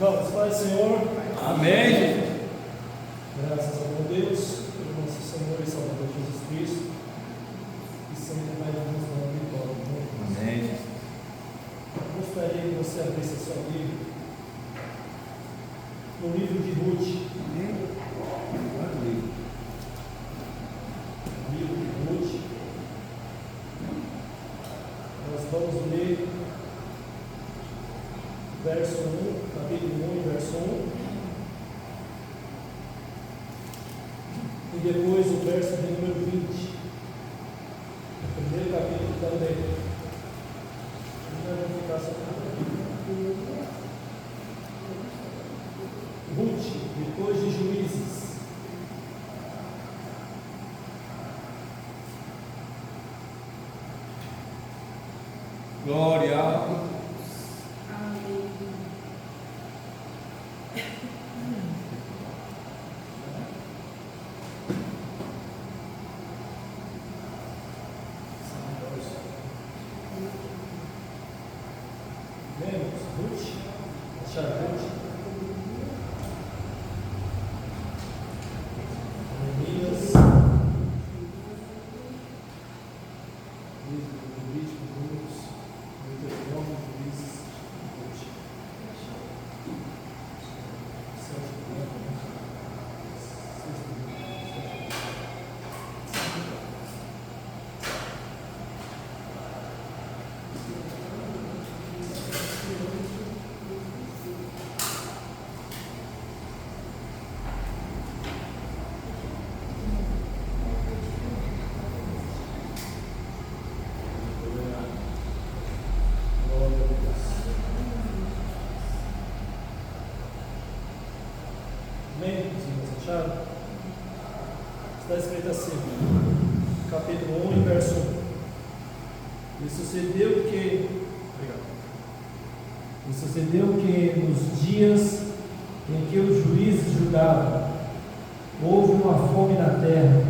Vamos, Pai, Senhor. Amém. Graças ao bom Deus, pelo nosso Senhor e Salvador Jesus Cristo, e sempre mais nos dá vitória. Amém. Gostaria que você abrisse a sua Bíblia no livro de Ruth. Livro de Ruth. Nós vamos ler verso 1, capítulo 1, verso 1. E depois o verso de número 20. O primeiro capítulo também. Nós vamos ficar só Ruth, depois de Juízes. Glória a Deus. Vemos Ruth, achar Ruth. Neemias, livro do Levítico, Números, Deuteronômio, Juízes, Ruth. Amém? Vocês acharam? Está escrito assim, capítulo 1 e verso 1. E sucedeu que nos dias em que os juízes julgavam, houve uma fome na terra.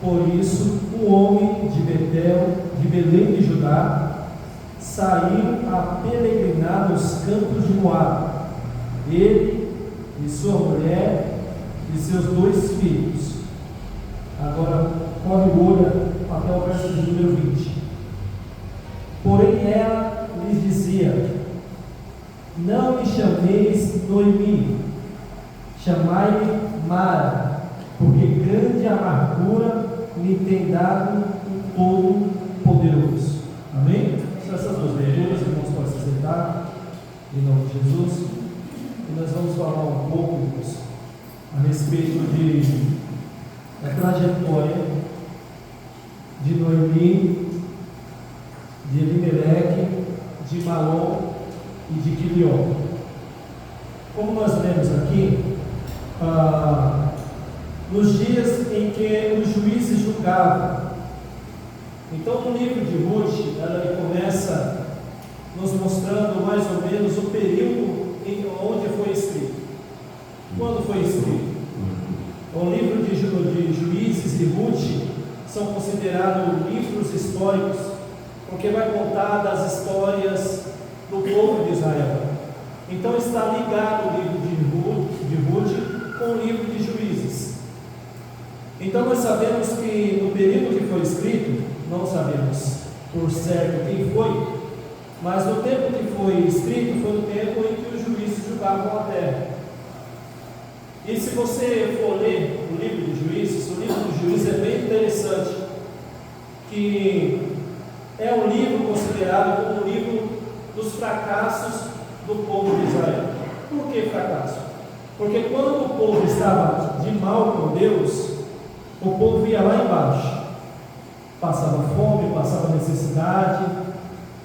Por isso, o homem de Betel, de Belém de Judá, saiu a peregrinar nos campos de Moabe. Ele e sua mulher e seus 2 filhos. Agora corre o olho até o verso de número 20. Porém ela lhes dizia: não me chameis Noemi, chamai-me Mara, porque grande amargura me tem dado o Todo-Poderoso. Amém? São essas 2 leituras, irmãos, podem se sentar em nome de Jesus. E nós vamos falar um pouco, irmãos, a respeito da trajetória de Noemi, de Elimeleque, de Malom e de Quilion. Como nós lemos aqui, nos dias em que os juízes julgavam. Então, no livro de Ruth, ela começa nos mostrando mais ou menos o período onde foi escrito. Quando foi escrito? O livro de Juízes e Ruth são considerados livros históricos, porque vai contar das histórias do povo de Israel. Então está ligado o livro de Ruth com o livro de Juízes. Então nós sabemos que no período que foi escrito, não sabemos por certo quem foi, mas no tempo que foi escrito foi o tempo em que os juízes julgavam a terra. E se você for ler o livro de Juízes, o livro de Juízes é bem interessante, que é um livro considerado como o livro dos fracassos do povo de Israel. Por que fracasso? Porque quando o povo estava de mal com Deus, o povo ia lá embaixo, passava fome, passava necessidade,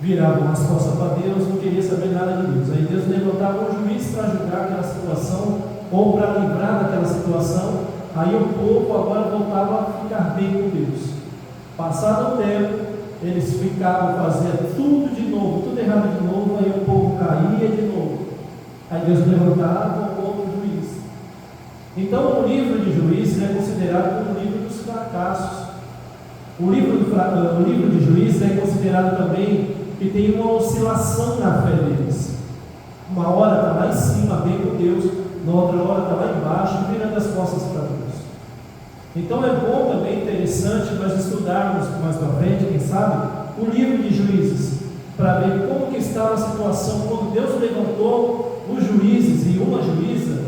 viravam as costas para Deus, não queria saber nada de Deus. Aí Deus levantava um juiz para julgar aquela situação, ou para livrar daquela situação. Aí o povo agora voltava a ficar bem com Deus. Passado o tempo, eles ficavam, faziam tudo de novo, tudo errado de novo, aí o povo caía de novo. Aí Deus levantava um outro juiz. Então o livro de Juízes é considerado como o livro dos fracassos. O livro de Juízes é considerado também que tem uma oscilação na fé deles. Uma hora está lá em cima, bem com Deus, na outra hora está lá embaixo, virando as costas para Deus. Então é bom também, interessante, nós estudarmos mais para frente, quem sabe, o livro de Juízes, para ver como que estava a situação quando Deus levantou os juízes e uma juíza.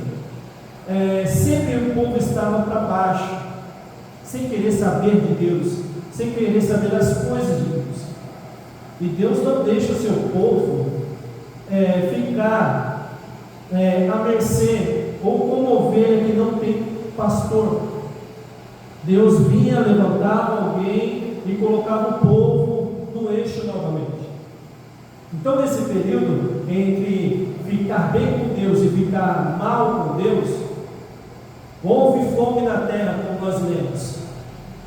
Sempre o povo estava para baixo, sem querer saber de Deus, sem querer saber das coisas de Deus. E Deus não deixa o seu povo ficar à mercê, ou como ovelha que não tem pastor. Deus vinha, levantava alguém e colocava o povo no eixo novamente. Então, nesse período entre ficar bem com Deus e ficar mal com Deus, houve fome na terra, como nós lemos.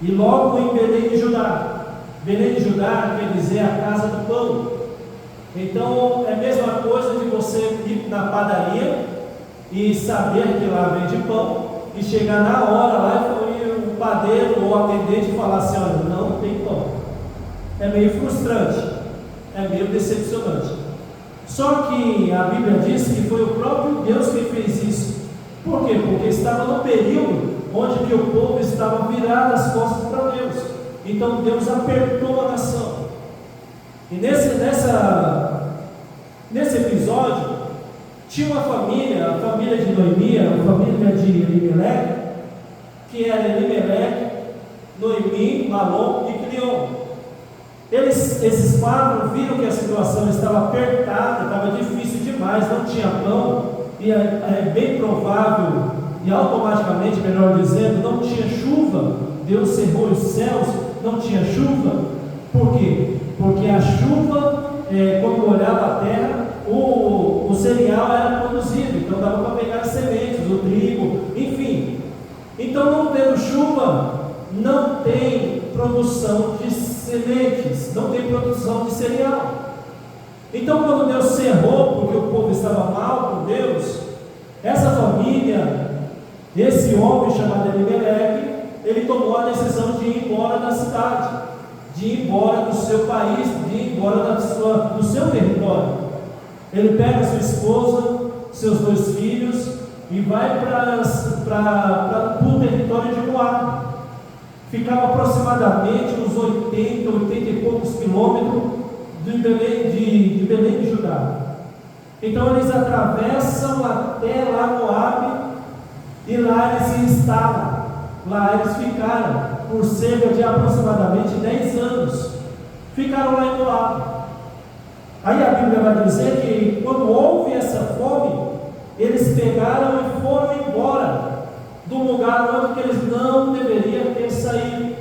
E logo em Belém de Judá. Belém de Judá quer dizer a casa do pão. Então é a mesma coisa de você ir na padaria e saber que lá vende pão, e chegar na hora lá e o padeiro ou o atendente falar assim: olha, não tem pão. É meio frustrante, é meio decepcionante. Só que a Bíblia diz que foi o próprio Deus que fez isso. Por quê? Porque estava no período onde que o povo estava virado as costas para Deus. Então Deus apertou a nação. E nesse episódio tinha uma família, a família de Noemi, a família de Elimelec, que era Elimelec, Noemi, Malom e Cleon. Esses quatro viram que a situação estava apertada, estava difícil demais, não tinha pão, e é bem provável, e automaticamente, melhor dizendo, não tinha chuva. Deus cerrou os céus, não tinha chuva. Por quê? Porque a chuva, quando olhava a terra, o cereal era produzido, então dava para pegar as sementes, o trigo, enfim. Então, não tendo chuva, não tem produção de sementes, não tem produção de cereal. Então, quando Deus cerrou, porque o povo estava mal com Deus, essa família, esse homem chamado Elimelec, ele tomou a decisão de ir embora da cidade, de ir embora do seu país, de ir embora do seu território. Ele pega sua esposa, seus 2 filhos e vai para o território de Moab. Ficava aproximadamente uns 80 e poucos quilômetros de Belém de Judá. Então eles atravessam até lá Moab e lá eles se instalam. Lá eles ficaram por cerca de aproximadamente 10 anos. Ficaram lá em Moab. Aí a Bíblia vai dizer que quando houve essa fome, eles pegaram e foram embora do lugar onde eles não deveriam ter saído.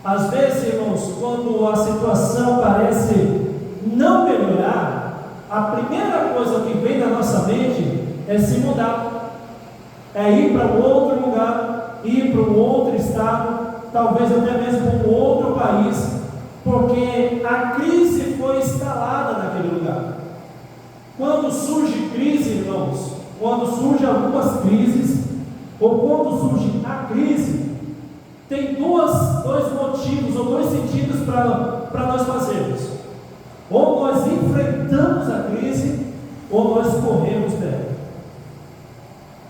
Às vezes, irmãos, quando a situação parece não melhorar, a primeira coisa que vem na nossa mente é se mudar, é ir para um outro lugar, ir para um outro estado, talvez até mesmo para um outro país, porque a crise foi instalada naquele lugar. Quando surge crise, irmãos, quando surgem algumas crises, ou quando surge a crise, tem dois motivos ou 2 sentidos para nós fazermos: ou nós enfrentamos a crise, ou nós corremos dela.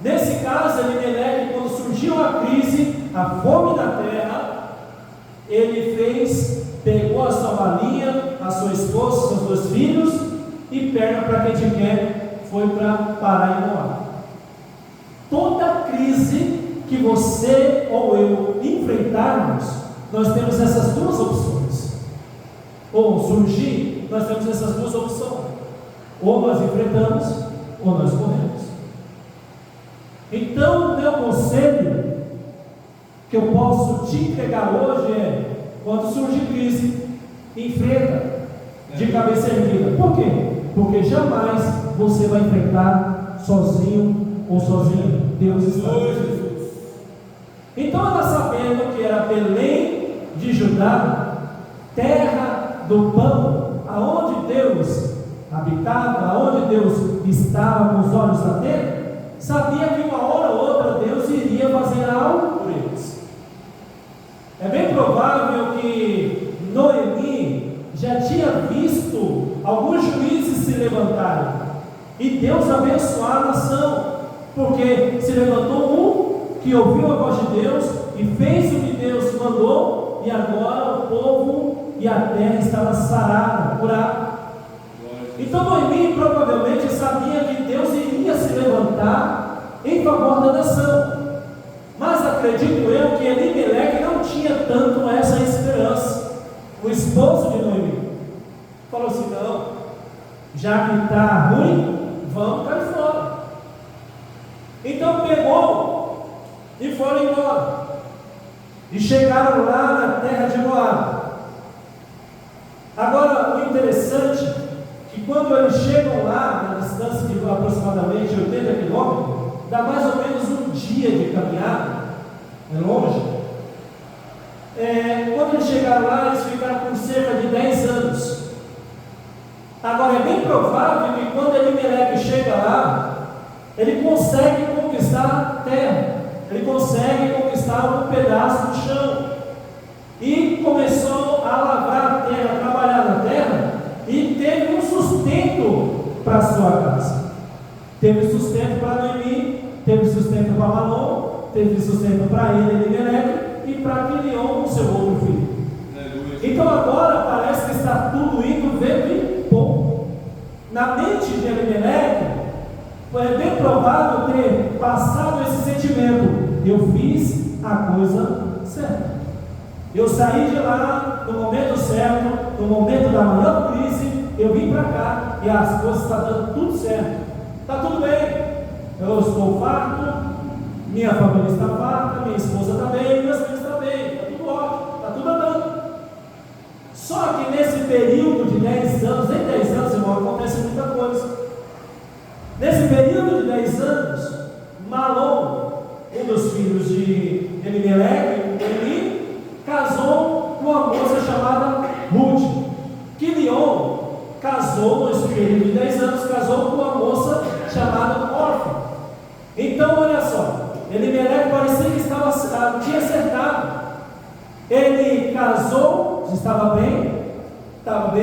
Nesse caso, Elimelec, quando surgiu a crise, a fome na terra, ele pegou a sua malinha, a sua esposa, seus 2 filhos, e perna para quem te quer, foi para parar em Moab. Toda crise que você ou eu enfrentarmos, nós temos essas 2 opções. Ou surgir, nós temos essas 2 opções: ou nós enfrentamos, ou nós corremos. Então, o meu conselho que eu posso te entregar hoje é: quando surge crise, enfrenta de cabeça erguida. Por quê? Porque jamais você vai enfrentar sozinho ou sozinha. Deus está contigo. Então, ela sabendo que era Belém de Judá, terra do pão, aonde Deus habitava, aonde Deus estava com os olhos da terra, sabia que uma hora ou outra Deus iria fazer algo por eles. É bem provável que Noemi já tinha visto alguns juízes se levantarem, e Deus abençoar a nação, porque se levantou um que ouviu a voz de Deus e fez o que Deus mandou, e agora o povo e a terra estava sarada, curada. Então Noemi provavelmente sabia que Deus iria se levantar em favor da nação, mas acredito eu que Elimeleque não tinha tanto essa esperança. O esposo de Noemi falou assim: não, já que está ruim, vamos cair fora. Então pegou e foram embora, e chegaram lá na terra de Moabe. Agora, o interessante é que quando eles chegam lá, na distância de aproximadamente 80 quilômetros, dá mais ou menos um dia de caminhada, é longe. Quando eles chegaram lá, eles ficaram por cerca de 10 anos. Agora, é bem provável que quando Elimeleque chega lá, ele consegue conquistar a terra, ele consegue conquistar um pedaço do chão, e começou a lavrar a terra, trabalhar na terra, e teve um sustento para a sua casa. Teve sustento para Noemi, teve sustento para Malom, teve sustento para ele, Elimeleque, e para Quilion, o seu outro filho. Então agora parece que está tudo indo vento e pouco. Na mente de Elimeleque, é bem provável ter passado esse sentimento: eu fiz a coisa certa, eu saí de lá no momento certo, no momento da maior crise, eu vim para cá e as coisas estão dando tudo certo, está tudo bem, eu estou farto, minha família está farta, minha esposa está bem, meus filhos estão bem, está tudo ótimo, está tudo andando. Só que nesse período de 10 anos, em 10 anos, irmão, acontece muita coisa. Nesse período de 10 anos, Malom, um dos filhos de Elimeleque, ele casou com uma moça chamada Ruth. Quilion casou, nesse período de 10 anos, casou com uma moça chamada Orfa. Então, olha só, Elimeleque parecia que tinha acertado. Ele casou, estava bem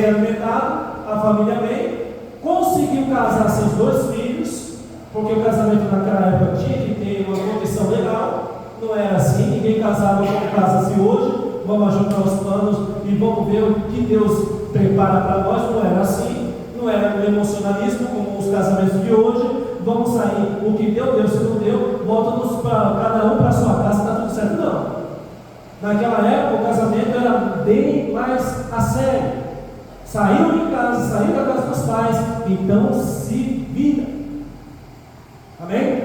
alimentado, a família bem, conseguiu casar seus 2 filhos, porque o casamento naquela época tinha que ter uma condição legal, não era assim, ninguém casava como casa-se hoje, vamos ajuntar os planos e vamos ver o que Deus prepara para nós. Não era assim, não era no emocionalismo como os casamentos de hoje, vamos sair, o que deu, Deus, se não deu, volta cada um para a sua casa, está tudo certo. Não, naquela época o casamento era bem mais a sério. Saiu de casa, saiu da casa dos pais, então se vira. Amém?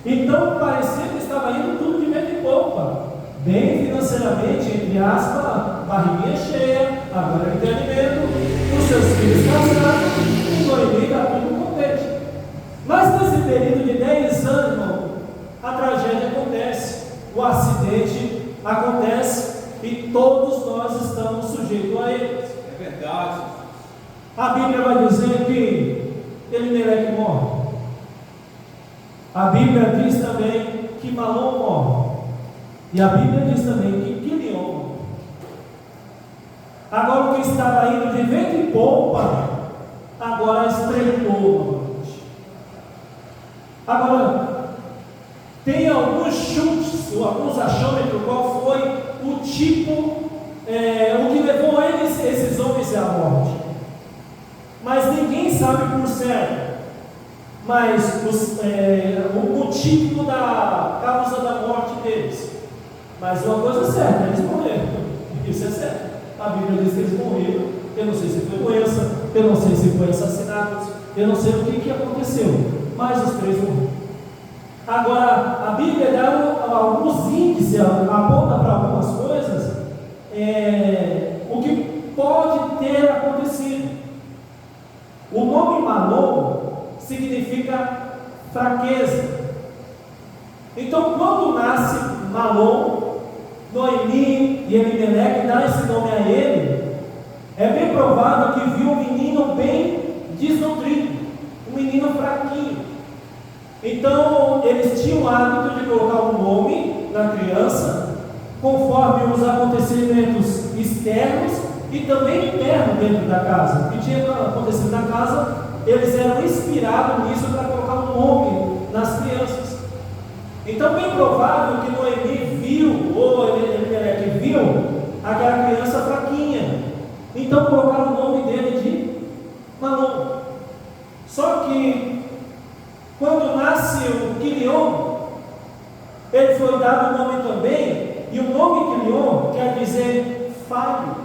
Então parecia que estava indo tudo de vento em popa, bem financeiramente, entre aspas, barriguinha cheia, agora ele tem alimento, os seus filhos casados, e Noemi está tudo contente. Mas nesse período de 10 anos, irmão, a tragédia acontece, o acidente acontece, e todos nós estamos sujeitos a ele. É verdade. A Bíblia vai dizer que Elimeleque morre. A Bíblia diz também que Malom morre. E a Bíblia diz também que Quilion morre. Agora o que estava indo de vento e popa, agora estreitou novamente. Agora, tem alguns chutes, ou alguns achômetros, qual foi o tipo, o que levou esses homens à morte. Mas ninguém sabe por certo. Mas o motivo da causa da morte deles. Mas uma coisa é certa, eles morreram. Isso é certo. A Bíblia diz que eles morreram. Eu não sei se foi doença, eu não sei se foi assassinatos, eu não sei o que aconteceu. Mas os 3 morreram. Agora, a Bíblia dá alguns índices, aponta para algumas coisas, o que pode ter acontecido. O nome Malom significa fraqueza. Então, quando nasce Malom, Noemi e Elimeleque dá esse nome a ele, é bem provável que viu um menino bem desnutrido, um menino fraquinho. Então, eles tinham o hábito de colocar um nome na criança, conforme os acontecimentos externos e também interno dentro da casa. O que tinha acontecido na casa, eles eram inspirados nisso para colocar um nome nas crianças. Então, bem provável que Noemi viu, ou Elimelec viu, aquela criança fraquinha. Então, colocaram o nome dele de Malom. Só que, quando nasce o Quilion, ele foi dado o nome também, e o nome Quilion quer dizer falho.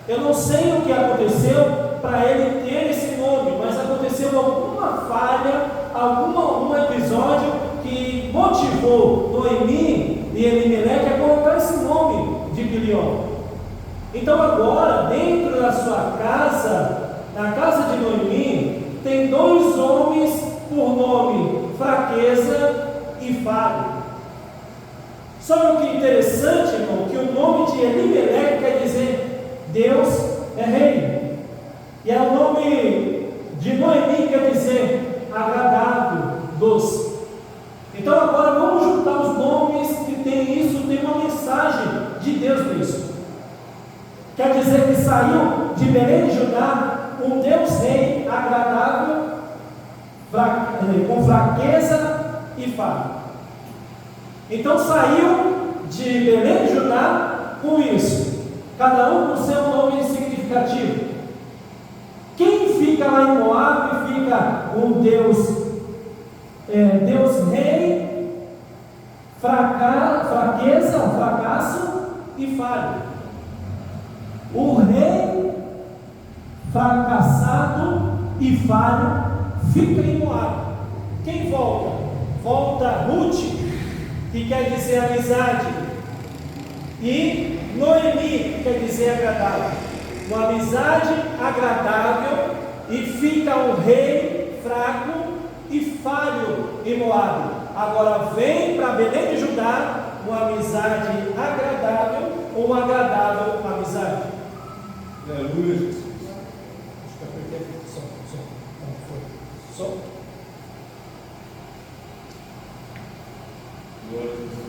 Eu não sei o que aconteceu para ele ter esse nome, mas aconteceu alguma falha, algum episódio que motivou Noemi e Elimelec a colocar esse nome de Quilion. Então agora, dentro da sua casa, na casa de Noemi, tem dois homens por nome Fraqueza e Falho. Só que o que é interessante, irmão, que o nome de Elimelec quer dizer Deus é rei. E o nome de Noemi quer dizer agradável, doce. Então agora vamos juntar os nomes que tem isso, tem uma mensagem de Deus nisso. Quer dizer que saiu de Belém de Judá um Deus rei agradável, com fraqueza e falho. Então saiu de Belém de Judá com isso, cada um com seu nome significativo. Quem fica lá em Moab fica um Deus rei, fraqueza, fracasso e falho. O rei fracassado e falho fica em Moab. Quem volta? Volta Ruth, que quer dizer amizade, e Noemi, que quer dizer agradável. Uma amizade agradável, e fica o rei fraco e falho em Moab. Agora vem para Belém de Judá uma amizade agradável, ou uma agradável amizade. Aleluia, Jesus. Só. Glória a Jesus.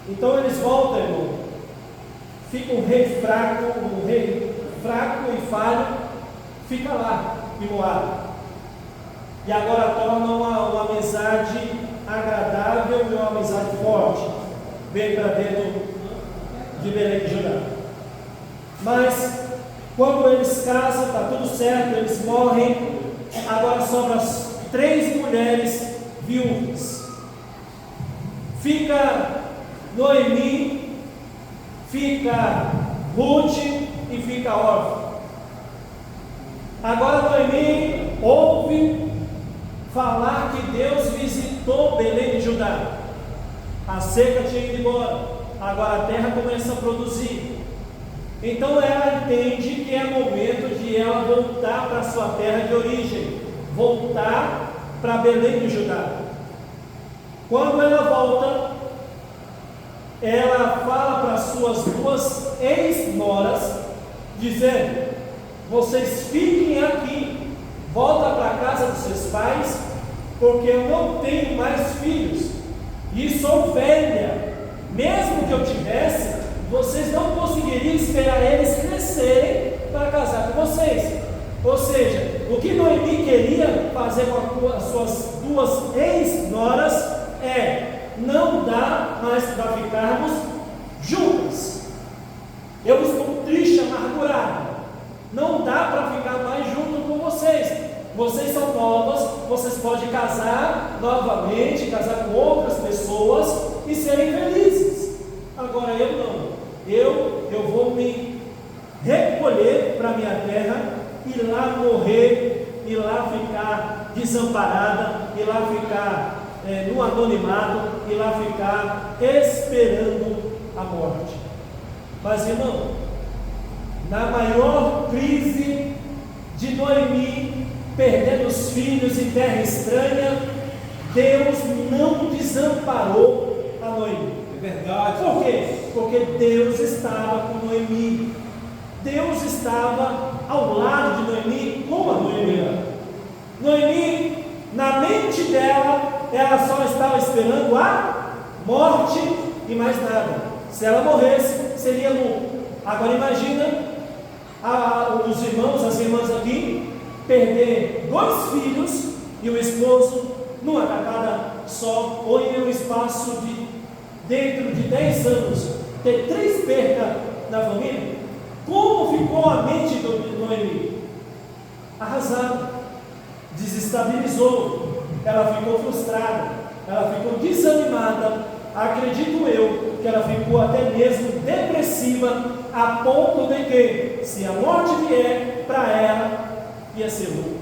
Então eles voltam, irmão. Fica um rei fraco e falho, fica lá em Moab. E agora torna uma amizade agradável e uma amizade forte. Vem para dentro de Belém de Judá. Mas quando eles casam, está tudo certo, eles morrem. Agora sobram as 3 mulheres viúvas. Fica Noemi, fica Ruth e fica órfã. Agora Noemi ouve falar que Deus visitou Belém de Judá. A seca tinha ido embora, agora a terra começa a produzir. Então ela entende que é momento de ela voltar para a sua terra de origem, voltar para Belém de Judá. Quando ela volta, ela fala para as suas 2 ex-noras, dizendo: vocês fiquem aqui, volta para a casa dos seus pais, porque eu não tenho mais filhos, e sou velha. Mesmo que eu tivesse, vocês não conseguiriam esperar eles crescerem para casar com vocês. Ou seja, o que Noemi queria fazer com as suas 2 ex-noras é: não dá mais para ficarmos juntas. Eu estou triste, amargurado. Não dá para ficar mais junto com vocês. Vocês são novas, vocês podem casar novamente, casar com outras pessoas e serem felizes. Agora eu não. Eu vou me recolher para minha terra e lá morrer, e lá ficar desamparada, e lá ficar no anonimato, e lá ficar esperando a morte. Mas, irmão, na maior crise de Noemi, perdendo os filhos em terra estranha, Deus não desamparou a Noemi. verdade. Por quê? Porque Deus estava com Noemi. Deus estava ao lado de Noemi. Como a Noemi? Noemi, na mente dela, ela só estava esperando a morte e mais nada. Se ela morresse, seria lucro. Agora imagina os irmãos, as irmãs aqui, perder 2 filhos e o esposo numa tacada só, ou em um espaço de dentro de 10 anos, ter 3 percas na família. Como ficou a mente de Noemi? Arrasada, desestabilizou, ela ficou frustrada, ela ficou desanimada. Acredito eu que ela ficou até mesmo depressiva, a ponto de que, se a morte vier para ela, ia ser lucro.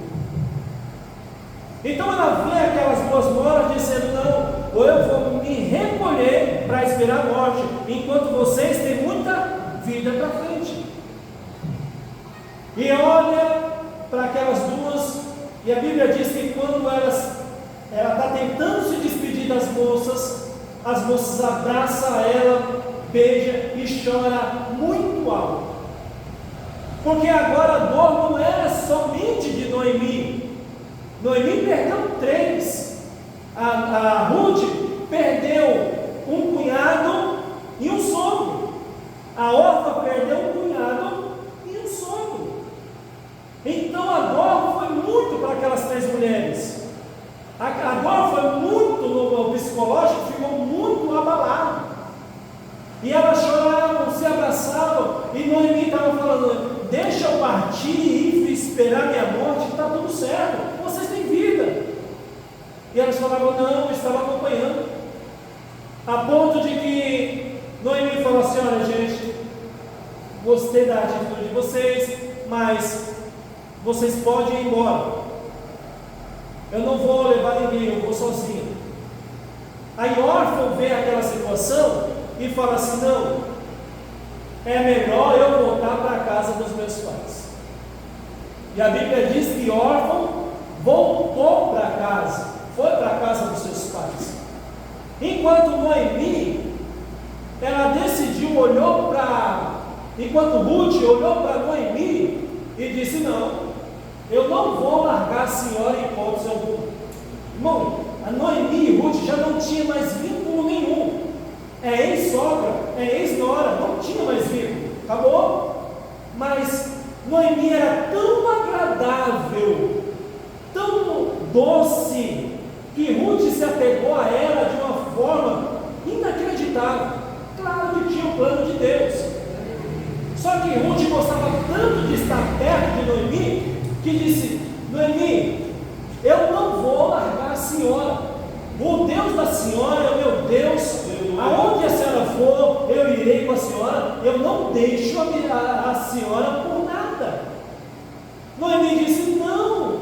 Então ela vê aquelas 2 moras dizendo: não, ou eu vou me recolher para esperar a morte, enquanto vocês têm muita vida para frente. E olha para aquelas 2, e a Bíblia diz que quando ela está tentando se despedir das moças, as moças abraçam ela, beija e chora muito alto. Porque agora a dor não era somente de Noemi. Noemi perdeu 3. A Ruth perdeu um cunhado e um sogro. A Orfa perdeu um cunhado e um sogro. Então a dor foi muito para aquelas 3 mulheres. A dor foi muito no psicológico, ficou muito abalado. E elas choravam, se abraçavam, e Noemi estava falando: deixa eu partir e esperar minha morte, está tudo certo, vocês têm vida. E elas falavam: não, eu estava acompanhando. A ponto de que Noemi falou assim: olha gente, gostei da atitude de vocês, mas vocês podem ir embora. Eu não vou levar ninguém, eu vou sozinha. Aí Orfa vê aquela situação e fala assim: não, é melhor eu voltar para a casa dos meus pais. E a Bíblia diz que Orfa voltou para casa, foi para a casa dos seus pais. Enquanto Noemi, ela decidiu, enquanto Ruth olhou para Noemi e disse: não, eu não vou largar a senhora em hipótese alguma. Irmão, a Noemi e Ruth já não tinha mais vínculo nenhum. É ex-sogra, é ex-nora, não tinha mais vínculo, acabou. Mas Noemi era tão agradável, tão doce, que Ruth se apegou a ela de uma forma inacreditável. Claro que tinha o plano de Deus. Só que Ruth gostava tanto de estar perto de Noemi, que disse: Noemi, eu não vou largar a senhora. O Deus da senhora é o meu Deus. Aonde a senhora for, eu irei com a senhora. Eu não deixo a senhora por nada. Noemi disse: não,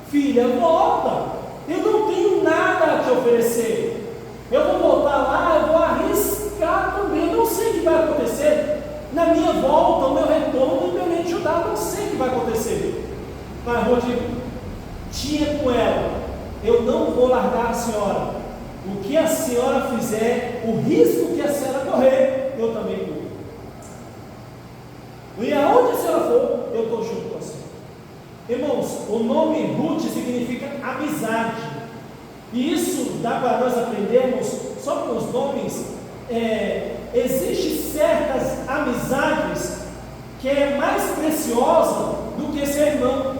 filha, volta. Eu não tenho nada a te oferecer. Eu vou voltar lá, eu vou arriscar também. Eu não sei o que vai acontecer. Na minha volta, o meu retorno, eu nem te ajudar, não sei o que vai acontecer. Mas Ruth tinha com ela: eu não vou largar a senhora. O que a senhora fizer, o risco que a senhora correr, eu também corro. E aonde a senhora for, eu estou junto com a senhora. Irmãos, o nome Ruth significa amizade. E isso dá para nós aprendermos só com os nomes. Existem certas amizades que é mais preciosa do que ser irmão,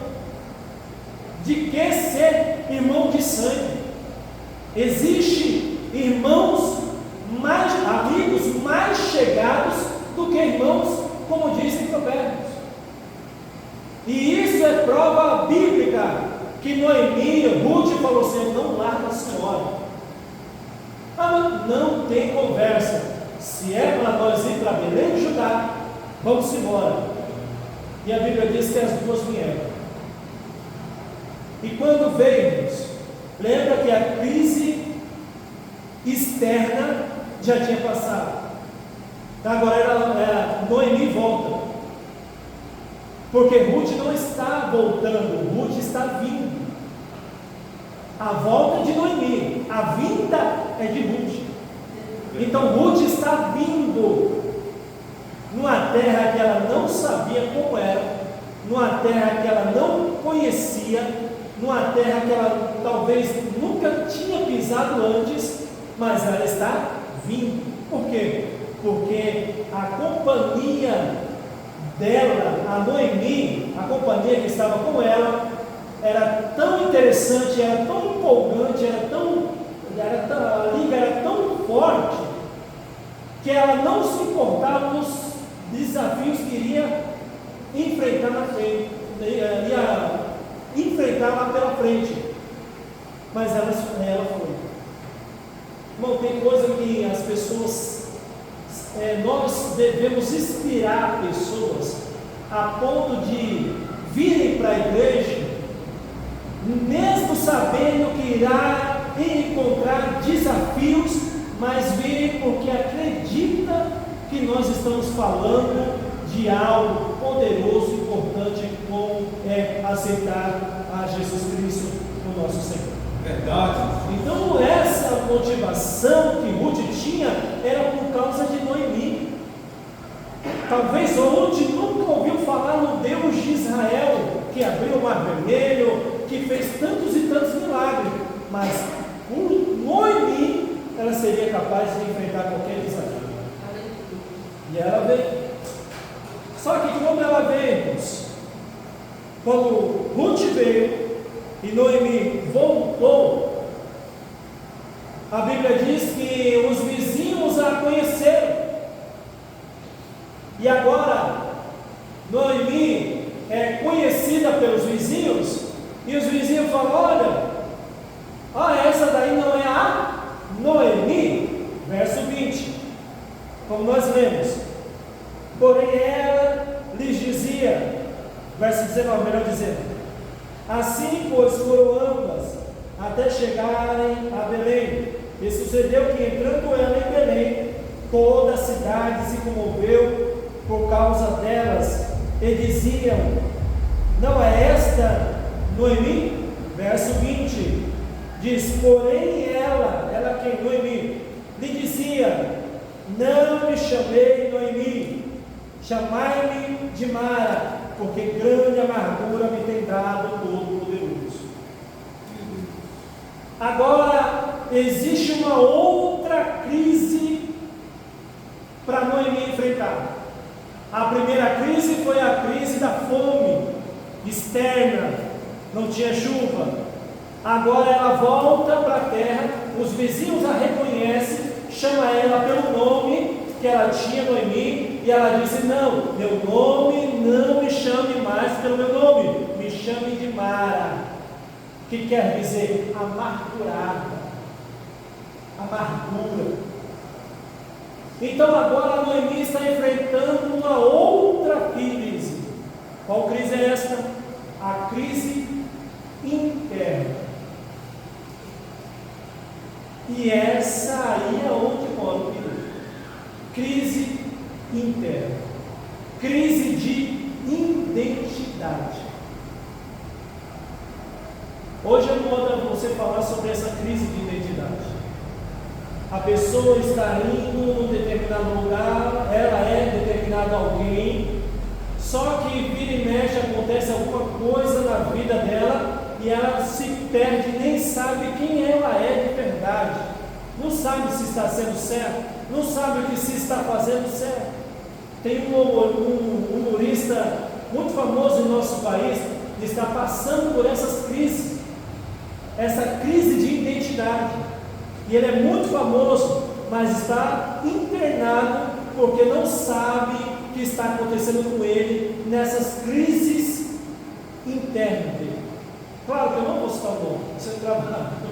de que ser irmão de sangue. Existem irmãos amigos mais chegados do que irmãos, como dizem Provérbios. E isso é prova bíblica que Noemi, Ruth falou assim: eu não largo a senhora. Não tem conversa. Se é para nós ir para Belém de Judá, vamos embora. E a Bíblia diz que as 2 vieram. E quando veio, lembra que a crise externa já tinha passado. Agora Noemi volta. Porque Ruth não está voltando, Ruth está vindo. A volta é de Noemi, a vinda é de Ruth. Então Ruth está vindo numa terra que ela não sabia como era, numa terra que ela não conhecia, numa terra que ela talvez nunca tinha pisado antes, mas ela está vindo. Por quê? Porque a companhia dela, a Noemi, a companhia que estava com ela, era tão interessante, era tão empolgante, a liga era tão forte, que ela não se importava nos desafios que iria enfrentar na frente, ia enfrentar lá pela frente, mas ela foi. Irmão, tem coisa que as pessoas, nós devemos inspirar pessoas a ponto de virem para a igreja, mesmo sabendo que irá encontrar desafios, mas virem porque acredita que nós estamos falando de algo poderoso, importante, como é aceitar a Jesus Cristo, o nosso Senhor. Verdade. Então essa motivação que Ruth tinha era por causa de Noemi. Talvez Ruth nunca ouviu falar no Deus de Israel, que abriu o Mar Vermelho, que fez tantos e tantos milagres, mas por Noemi ela seria capaz de enfrentar qualquer desafio. E ela veio. Só que quando ela veio, quando Ruth veio e Noemi voltou, a Bíblia diz que os vizinhos a conheceram. E agora Noemi é conhecida pelos vizinhos, e os vizinhos falam: olha, essa daí não é a Noemi. Verso 20, como nós lemos: porém ela lhes dizia, verso 19, melhor dizendo, assim pois foram ambas até chegarem a Belém, e sucedeu que entrando ela em Belém, toda a cidade se comoveu por causa delas, e diziam: não é esta Noemi? Verso 20 diz: porém ela quem? Noemi, lhe dizia: não me chamei Noemi, chamai-me de Mara, porque grande amargura me tem dado o Todo-Poderoso. Agora existe uma outra crise para Noemi enfrentar. A primeira crise foi a crise da fome externa, não tinha chuva. Agora ela volta para a terra, os vizinhos a reconhecem, chama ela pelo nome que ela tinha, Noemi, e ela disse: não, meu nome não me chame mais pelo meu nome, me chame de Mara, que quer dizer amargurada, amargura. Então agora a Noemi está enfrentando uma outra crise. Qual crise é esta? A crise interna. E essa aí é onde mora o perigo. Crise interna, crise de identidade. Hoje é moda você falar sobre essa crise de identidade. A pessoa está indo num determinado lugar, ela é determinada alguém, só que vira e mexe, acontece alguma coisa na vida dela e ela se perde, nem sabe quem ela é de verdade, não sabe se está sendo certo, não sabe o que se está fazendo certo. Tem um humorista muito famoso em nosso país que está passando por essas crises, essa crise de identidade. E ele é muito famoso, mas está internado porque não sabe o que está acontecendo com ele nessas crises internas dele. Claro que eu não vou citar o nome, você trabalha.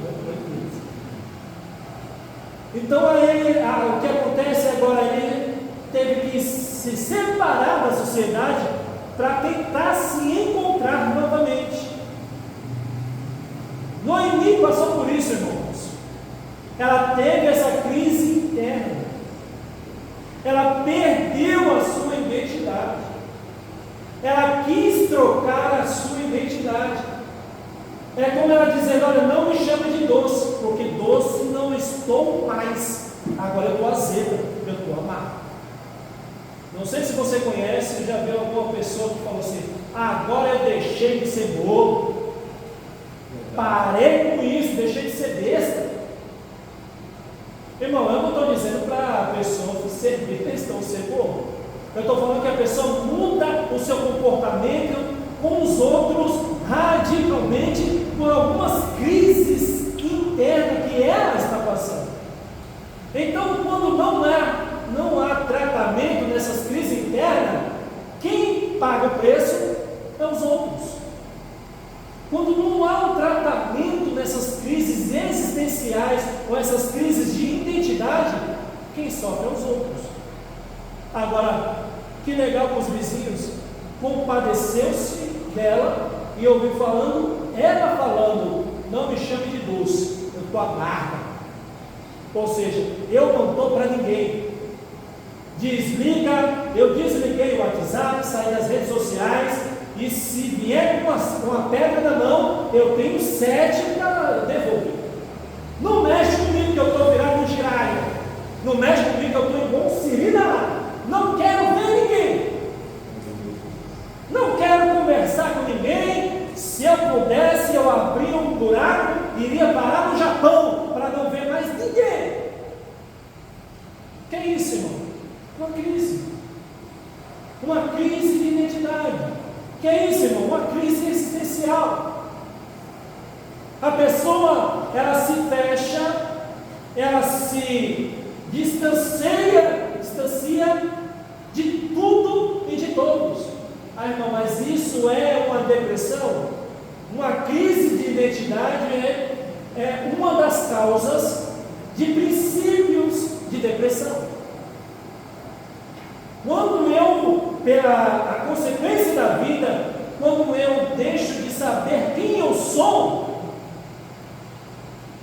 Então o que acontece agora? Ele teve que se separar da sociedade para tentar se encontrar novamente. Noemi passou por isso, irmãos. Ela teve essa crise interna. Ela perdeu a sua identidade. Ela quis trocar a sua identidade. É como ela dizendo: olha, não me chame de doce, porque doce não estou mais. agora eu estou azeda, eu estou amargo. Não sei se você conhece, já viu alguma pessoa que falou assim: agora eu deixei de ser bobo, parei com isso, deixei de ser besta. Irmão, eu não estou dizendo para a pessoa ser besta ou ser bobo. Eu estou falando que a pessoa muda o seu comportamento com os outros radicalmente por algumas crises internas que ela está passando. Então, quando não há tratamento nessas crises internas, quem paga o preço é os outros. Quando não há um tratamento nessas crises existenciais ou essas crises de identidade, quem sofre é os outros. Agora, que legal com os vizinhos, compadeceu-se dela e ouviu ela falando: não me chame de doce, eu estou amarga. Ou seja, eu não estou para ninguém. Eu desliguei o WhatsApp, saí das redes sociais, e se vier com uma pedra na mão, eu tenho 7 para devolver. Não mexe comigo que eu estou virado um giraia. Não mexe comigo que eu estou igual um siri lá. Não quero ver ninguém. Não quero conversar com ninguém. Se eu pudesse, eu abria um buraco, iria parar no Japão para não ver mais ninguém. Que é isso, irmão? Uma crise. Uma crise de identidade. Que é isso, irmão? Uma crise existencial. A pessoa, ela se fecha, ela se distancia de tudo e de todos. Ah, irmão, mas isso é uma depressão? Uma crise de identidade é uma das causas de princípios de depressão. Quando pela consequência da vida, quando eu deixo de saber quem eu sou,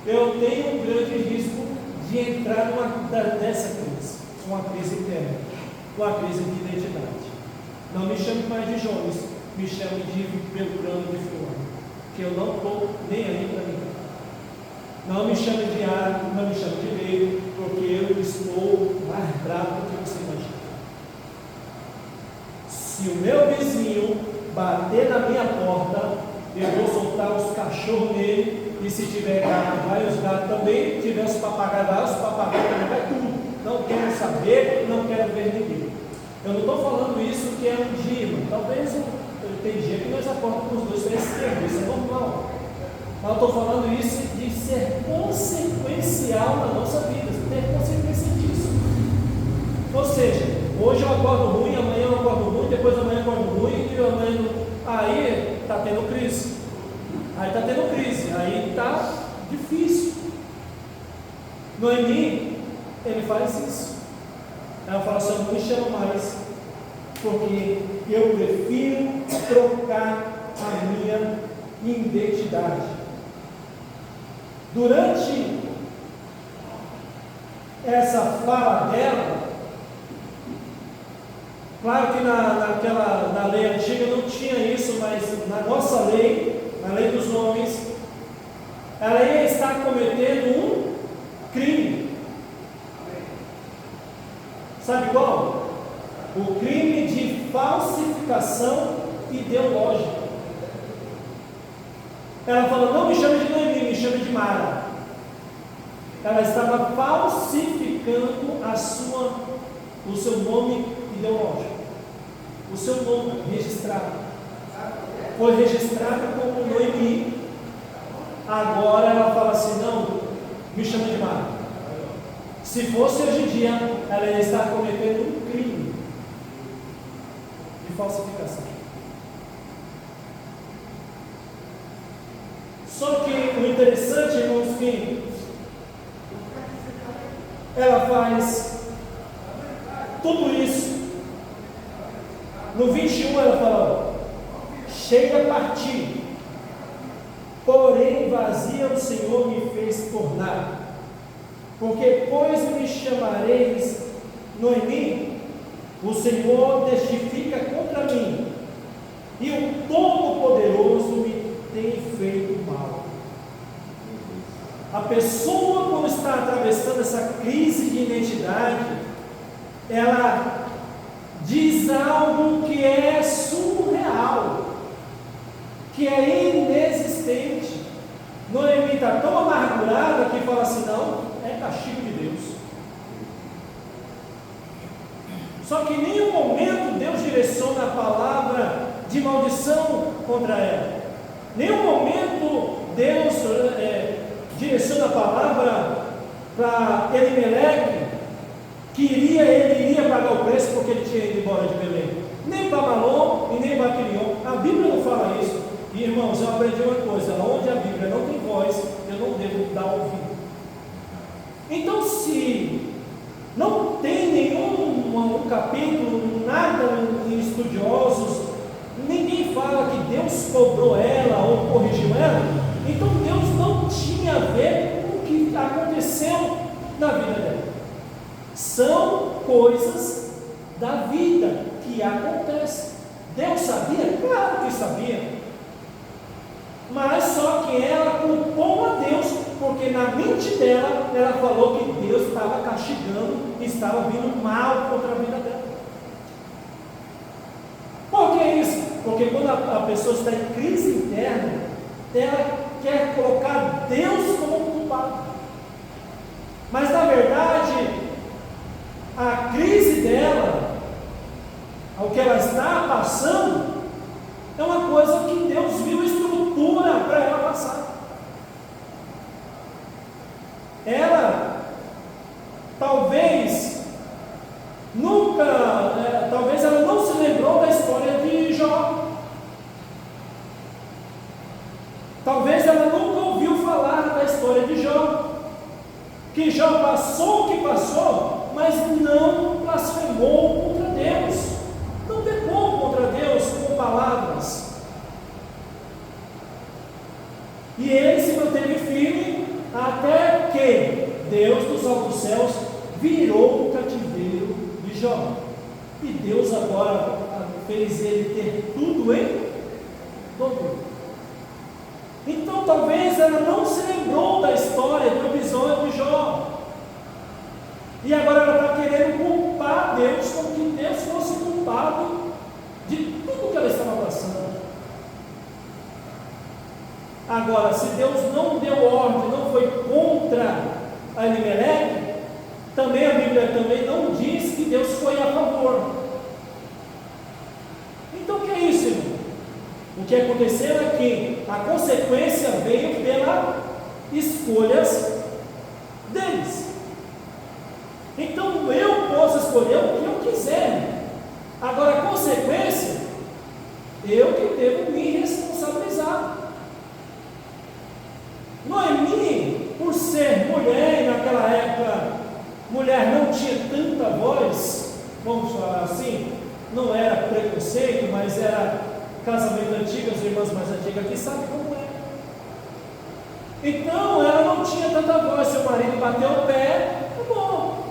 eu tenho um grande risco de entrar nessa crise, uma crise interna, uma crise de identidade. Não me chame mais de Jones, me chame de Beltrano de Fulano, que eu não estou nem aí para mim. Não me chame de A, não me chame de B, porque eu estou mais bravo do que você imagina. Se o meu vizinho bater na minha porta, eu vou soltar os cachorros nele, e se tiver gato, vai os gatos também, se tiver os papagaios, também vai tudo. Não quero saber, não quero ver ninguém. Eu não estou falando isso que é um dia, irmão. Talvez tem dia que nós aportamos os dois pés esquerdos, isso é normal. Mas eu estou falando isso de ser consequencial na nossa vida, ter consequência disso. Ou seja, hoje eu acordo ruim, amanhã eu acordo ruim, depois amanhã eu acordo ruim, e amanhã aí está tendo crise. Aí está difícil. Noemi, ele faz isso. Ela fala assim: não me chama mais, porque eu prefiro trocar a minha identidade. Durante essa fala dela, claro que na lei antiga não tinha isso, mas na nossa lei, na lei dos homens, ela ia estar cometendo um crime. Sabe qual? O crime de falsificação ideológica. Ela fala: não me chame de Noemi, me chame de Mara. Ela estava falsificando o seu nome ideológico, o seu nome registrado. Foi registrado como Noemi. Agora ela fala assim: não, me chama de Mara. Se fosse hoje em dia, ela ia estar cometendo um crime de falsificação. Só que o interessante, irmãos, que ela faz tudo isso. No 21 ela fala: chega a partir, porém vazia o Senhor me fez tornar. Porque pois me chamareis Noemi, o Senhor testifica contra mim, e o Todo-Poderoso me tem feito mal. A pessoa, quando está atravessando essa crise de identidade, ela diz algo que é surreal, que é inexistente. Noemi está tão amargurada que fala assim: não, é castigo de Deus. Só que em nenhum momento Deus direciona a palavra de maldição contra ela. Em nenhum momento Deus direciona a palavra para Elimeleque, que ele iria pagar o preço porque ele tinha ido embora de Belém. Nem para Malom e nem para Quilion. A Bíblia não fala isso. E, irmãos, eu aprendi uma coisa: onde a Bíblia não tem voz, eu não devo dar ouvido. Então, se não tem nenhum capítulo, nada em estudiosos, ninguém fala que Deus cobrou ela ou corrigiu ela, então Deus não tinha a ver com o que aconteceu na vida dela. São coisas da vida que acontecem. Deus sabia? Claro que sabia. Mas só que ela culpou a Deus, porque na mente dela, ela falou que Deus estava castigando, estava vindo mal contra a vida dela. Por que isso? Porque quando a pessoa está em crise interna, ela quer colocar Deus como culpado. Mas na verdade, a crise dela, o que ela está passando, é uma coisa que Deus viu estrutura para ela passar. Ela talvez talvez ela não se lembrou da história de Jó. Talvez ela nunca ouviu falar da história de Jó. Que Jó passou o que passou, mas não blasfemou contra Deus. Não pecou contra Deus com palavras. E ele se manteve firme até que Deus dos altos céus virou o cativeiro de Jó. E Deus agora fez ele ter tudo em dobro. Então talvez ela não se lembrou da história, do episódio de Jó. E agora ela está querendo culpar Deus, como que Deus fosse culpado de tudo que ela estava passando. Agora, se Deus não deu ordem, não foi contra a Elimeleque, também a Bíblia também não diz que Deus foi a favor. Então o que é isso, irmão? O que aconteceu é que a consequência veio pelas escolhas deles. Então eu posso escolher o que eu quiser. Agora a consequência, eu que devo me responsabilizar. Noemi, por ser mulher, e naquela época mulher não tinha tanta voz, vamos falar assim, não era preconceito, mas era casamento antigo, as irmãs mais antigas aqui sabem como é. Então ela não tinha tanta voz, seu marido bateu o pé, tá bom,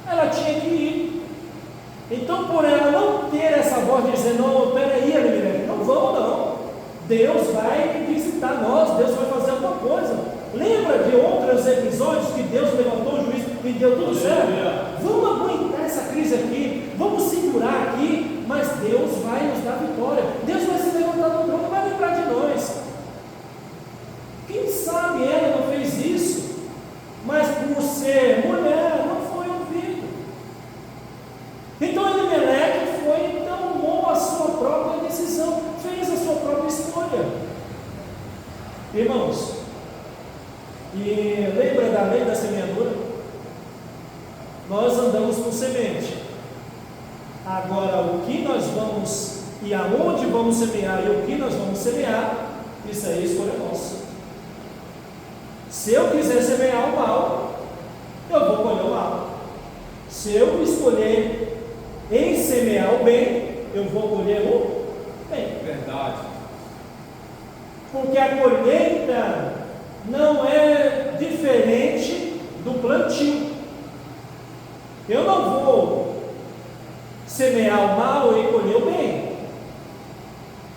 ela tinha que ir. Então, por ela não ter essa voz dizendo: não, peraí, Elimeleque, não vamos não, Deus vai visitar nós, Deus vai fazer alguma coisa. Lembra de outros episódios que Deus levantou o juiz e deu tudo certo? Vamos aguentar essa crise aqui, vamos segurar aqui, mas Deus vai nos dar vitória. Deus vai se levantar no trono e vai lembrar de nós. Quem sabe ela não fez isso, mas por ser mulher não foi ouvido. Então Elimeleque foi e tomou a sua própria decisão, fez a sua própria escolha. Irmãos, e lembra da lei da semeadura? Nós andamos com semente. Agora, o que nós vamos e aonde vamos semear e o que nós vamos semear, isso aí é escolha nossa. Se eu quiser semear o mal, eu vou colher o mal. Se eu escolher em semear o bem, eu vou colher o bem. Verdade. Porque a colheita não é diferente do plantio. Eu não vou semear o mal e colher o bem.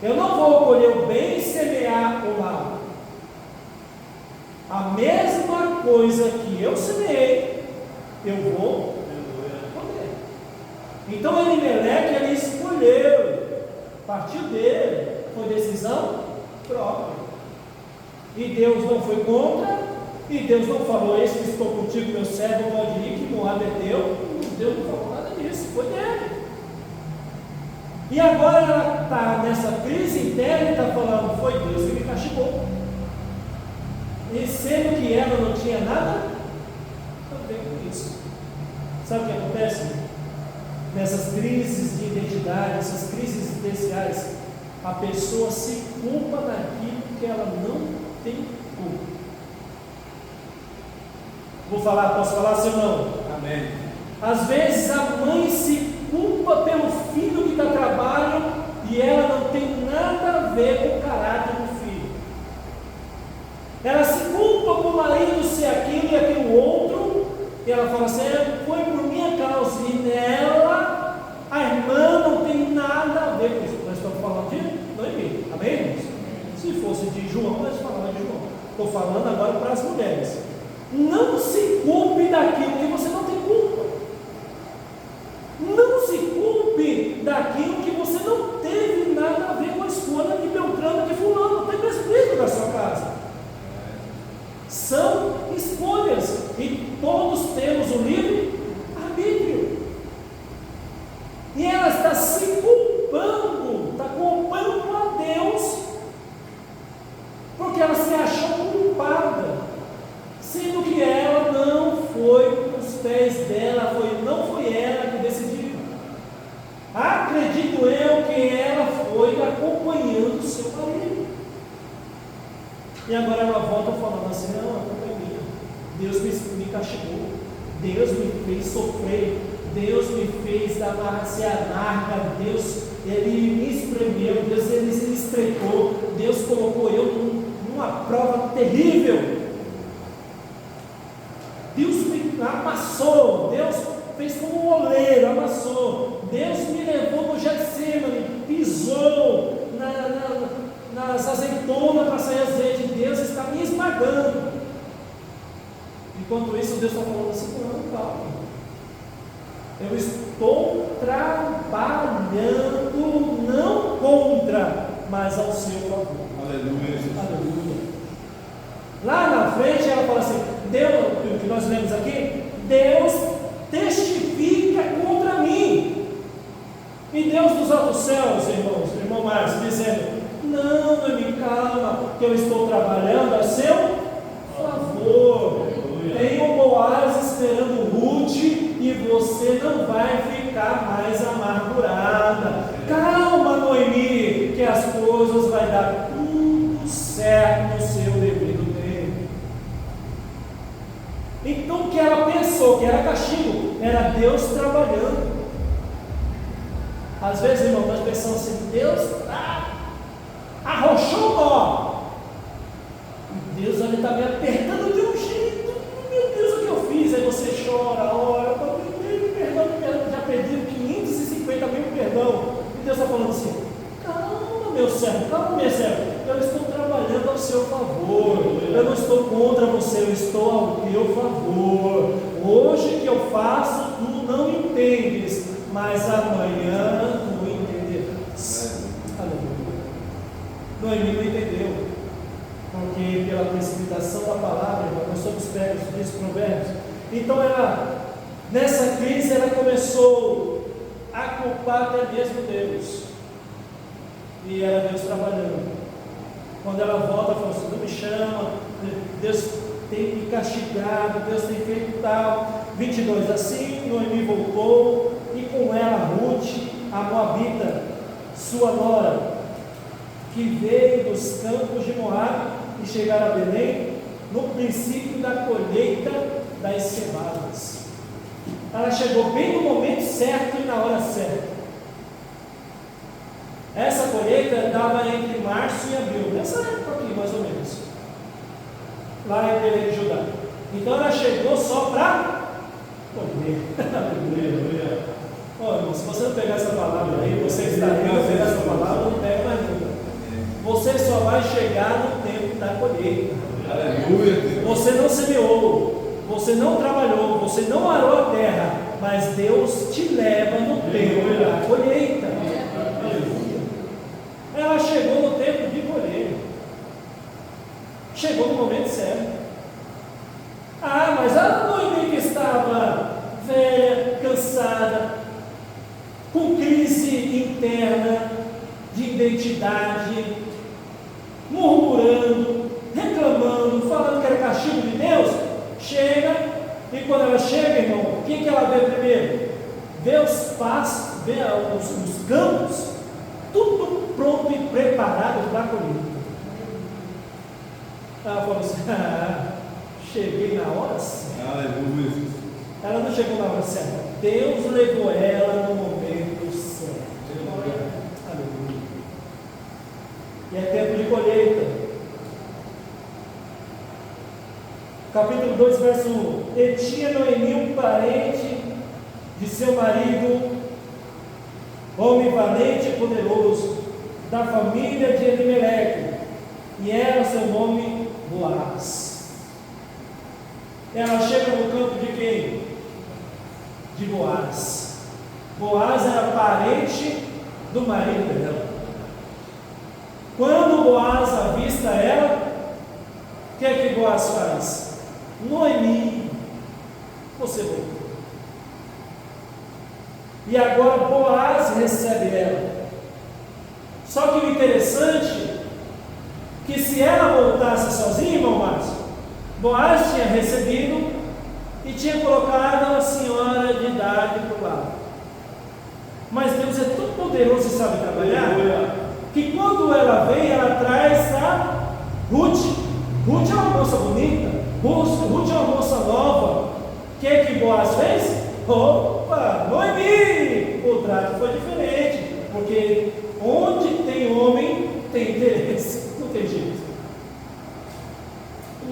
Eu não vou colher o bem e semear o mal. A mesma coisa que eu semeei, eu vou colher. Então Elimeleque, ele escolheu, partiu dele, foi decisão própria. E Deus não foi contra, e Deus não falou: eis que estou contigo, meu servo, pode ir, que Moab é teu. Deus não falou nada disso, foi dele. E agora ela está nessa crise interna e está falando: foi Deus que me castigou. E sendo que ela não tinha nada a ver com isso. Sabe o que acontece? Nessas crises de identidade, essas crises existenciais, a pessoa se culpa naquilo que ela não tem culpa. Posso falar sim ou não? Amém. Às vezes a mãe se culpa pelo filho que dá trabalho e ela não tem nada a ver com o caráter do filho. Ela se culpa por o marido ser aquilo e aquilo outro, e ela fala assim: foi por minha causa, e nela a irmã não tem nada a ver com isso. Nós estamos falando de Noemi, amém, irmãos? Se fosse de João, nós falamos de João. Estou falando agora para as mulheres. Não se culpe daquilo que você não tem culpa. Não se culpe daquilo que você não teve nada a ver com a escolha de Beltrano, de fulano, até presbítero da sua casa. São escolhas, e todos temos o livre arbítrio. E ela está se culpando, está culpando a Deus, porque ela se achou culpada, sendo que ela não foi os pés dela, não foi ela que decidiu. Acredito eu que ela foi acompanhando o seu marido. E agora ela volta falando assim: não, a culpa é minha. Deus me castigou, Deus me fez sofrer, Deus me fez ser amarga, Deus, Ele me espremeu, Deus, Ele me estreitou, Deus colocou eu numa prova terrível. Deus me amassou, Deus fez como um oleiro, amassou. Deus me levou no Getsemane, pisou nas azeitonas para sair azeite. Deus está me esmagando. Enquanto isso, Deus está falando assim: não, calma. Eu estou trabalhando não contra, mas ao seu favor. Aleluia. Aleluia. Lá na frente ela fala assim: Deus, o que nós lemos aqui, Deus testifica contra mim. E Deus dos altos céus, irmãos, irmão Márcio, dizendo: não, Noemi, calma, que eu estou trabalhando a seu favor. Tem um Boaz esperando Ruth e você não vai ficar mais amargurada. Calma, Noemi, que as coisas vai dar tudo certo no seu devido tempo. Então o que ela pensou que era castigo, era Deus trabalhando. Às vezes, irmão, nós pensamos assim: Deus arrochou o nó. Deus está me apertando de um jeito. Meu Deus, o que eu fiz? Aí você chora, ora, me perdão, já pedi 550 mil perdão. E Deus está falando assim: calma, meu servo, calma, minha serva. Eu estou trabalhando ao seu favor. Eu não estou contra você, eu estou ao teu favor. Hoje que eu faço, tu não entendes, mas amanhã tu entenderás. Aleluia. Noemi não entendeu, porque pela precipitação da palavra, nós somos pegos desses provérbios. Então ela, nessa crise, ela começou a culpar até mesmo Deus. E era Deus trabalhando. Quando ela volta, ela falou assim: não me chama, Deus tem me castigado, Deus tem feito tal. 22, assim Noemi voltou, e com ela Ruth, a Moabita, sua nora, que veio dos campos de Moabe, e chegaram a Belém no princípio da colheita das cevadas. Ela chegou bem no momento certo e na hora certa. Essa colheita dava entre março e abril, nessa época aqui mais ou menos, lá em Belém de Judá. Então ela chegou só para colher. Olha, se você não pegar essa palavra aí, você está aqui, não pegar essa palavra, não pega mais nunca. Você só vai chegar no tempo da colheita. Aleluia, Deus. Você não semeou, você não trabalhou, você não arou a terra, mas Deus te leva no tempo da colheita. Ela chegou no tempo de colher. Chegou no momento certo. Ah, mas a Noemi que estava velha, cansada, com crise interna de identidade, murmurando, reclamando, falando que era castigo de Deus, chega, e quando ela chega, irmão, o que ela vê primeiro? Vê os pastos, vê os campos, tudo pronto e preparado para a colheita. Ela falou assim: cheguei na hora certa. Aleluia, Jesus. Ela não chegou na hora certa. Deus levou ela no momento certo. Aleluia. E é tempo de colheita. Capítulo 2, verso 1. E tinha Noemi um parente de seu marido, homem valente e poderoso, da família de Elimeleque, e era seu nome Boaz. Ela chega no campo de quem? De Boaz. Boaz era parente do marido dela. Quando Boaz avista ela, o que é que Boaz faz? Noemi, você voltou. E agora Boaz recebe ela. Só que o interessante é que se ela voltasse sozinha, irmão Márcio, Boaz tinha recebido e tinha colocado a senhora de idade para o lado. Mas Deus é tão poderoso e sabe trabalhar, que quando ela vem, ela traz a Ruth. Ruth é uma moça bonita, Ruth é uma moça nova. O que é que Boaz fez? Opa, Noemi! O trato foi diferente, porque onde tem homem, tem interesse, não tem jeito.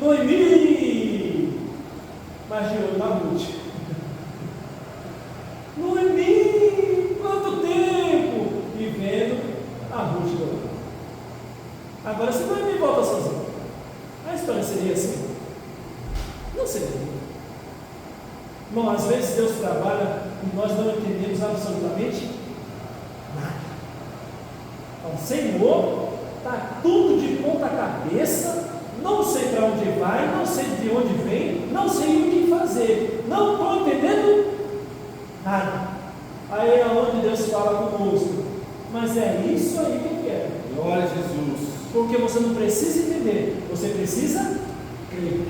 Noemi! Mas de olho na Ruth. Noemi! Quanto tempo! E vendo a Ruth do lado. Agora, se Noemi volta sozinha, a história seria assim? Não seria. Bom, às vezes Deus trabalha e nós não entendemos absolutamente nada. Então, Senhor, está tudo de ponta cabeça, não sei para onde vai, não sei de onde vem, não sei o que fazer, não estou entendendo nada. Aí é onde Deus fala conosco: mas é isso aí que eu quero. Glória a Jesus. Porque você não precisa entender, você precisa crer.